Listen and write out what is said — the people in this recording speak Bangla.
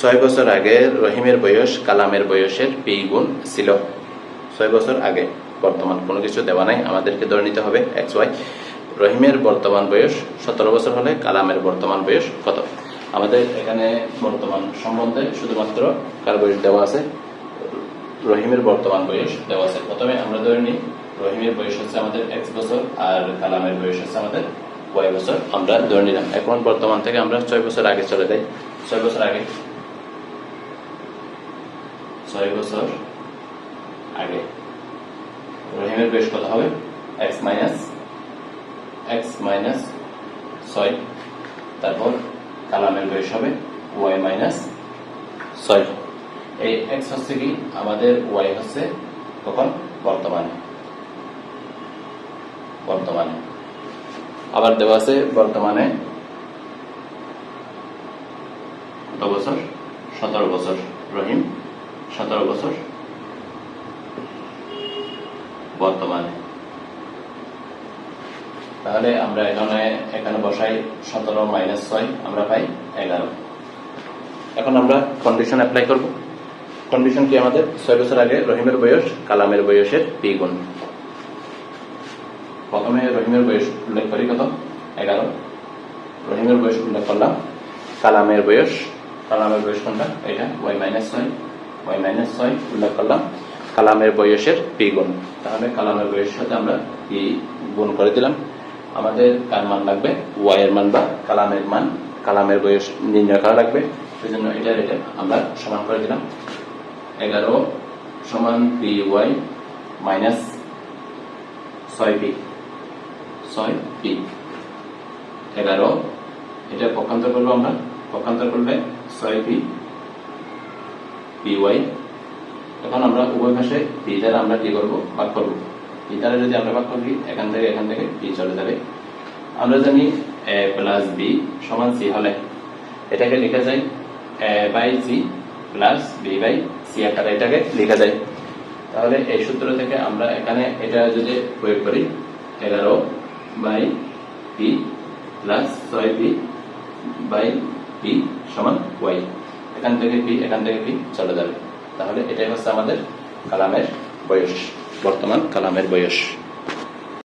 6 বছর আগে রহিমের বয়স কালামের বয়সের পি গুণ ছিল। 6 বছর আগে, বর্তমান কোনো কিছু দেওয়া নাই, আমাদেরকে ধরে নিতে হবে এক্স ওয়াই। রহিমের বর্তমান বয়স 17 বছর হলে কালামের বর্তমান বয়স কত? আমাদের এখানে বর্তমান সম্বন্ধে শুধুমাত্র কার বয়স দেওয়া আছে, রহিমের বর্তমান বয়স দেওয়া আছে। প্রথমে আমরা ধরে নিই রহিমের বয়স হচ্ছে আমাদের এক্স বছর আর কালামের বয়স হচ্ছে আমাদের ওয়াই বছর, আমরা ধরে নিলাম। এখন বর্তমান থেকে আমরা 6 বছর আগে চলে যাই। 6 বছর আগে, 6 বছর আগে রহিমের বয়স কত হবে? এক্স মাইনাস 6, তারপর কালামের বয়স হবে ওয়াই মাইনাস 6। এই এক্স হচ্ছে কি আমাদের, ওয়াই হচ্ছে কখন? বর্তমানে। আবার দেওয়া আছে বর্তমানে কত বছর? 17 বছর। রহিম 17 বছর বর্তমানে। তাহলে আমরা এখানে বসাই 17 মাইনাস 6, আমরা পাই 11। এখন আমরা কন্ডিশন অ্যাপ্লাই করব। কন্ডিশন কি আমাদের? 6 বছর আগে রহিমের বয়স কালামের বয়সের পি গুণ। প্রথমে রহিমের বয়স উল্লেখ করি কত? 11। রহিমের বয়স উল্লেখ করলাম। কালামের বয়স কোনটা? এটা ওয়াই মাইনাস 6 উল্লেখ করলাম। কালামের বয়সের পি গুণ, তাহলে কালামের বয়সের সাথে আমরা পি গুণ করে দিলাম। আমাদের কার মান লাগবে? ওয়াই এর মান বা কালামের মান, কালামের বয়স নির্ণয় করা লাগবে। সেই জন্য এটা আমরা সমান করে দিলাম। 11 সমান পি ওয়াই মাইনাস 6p। 11 এটা পক্ষান্তর করবো আমরা, পক্ষান্তর করলে 6p পি ওয়াই। এখন আমরা উভয় পাশে পি দ্বারা আমরা কি করবো? ভাগ করবো। পি দ্বারা যদি আমরা ভাগ করি এখান থেকে পি চলে যাবে। আমরা জানি এ প্লাস বি সমান সি হলে এটাকে লেখা যায় A by C plus B by C আকারে এটাকে লেখা যায়। তাহলে এই সূত্র থেকে আমরা এখানে এটা যদি প্রয়োগ করি 11 by P plus 6p by P সমান ওয়াই। এখান থেকে পি চলে যাবে। তাহলে এটাই হচ্ছে আমাদের কালামের বয়স, বর্তমান কালামের বয়স।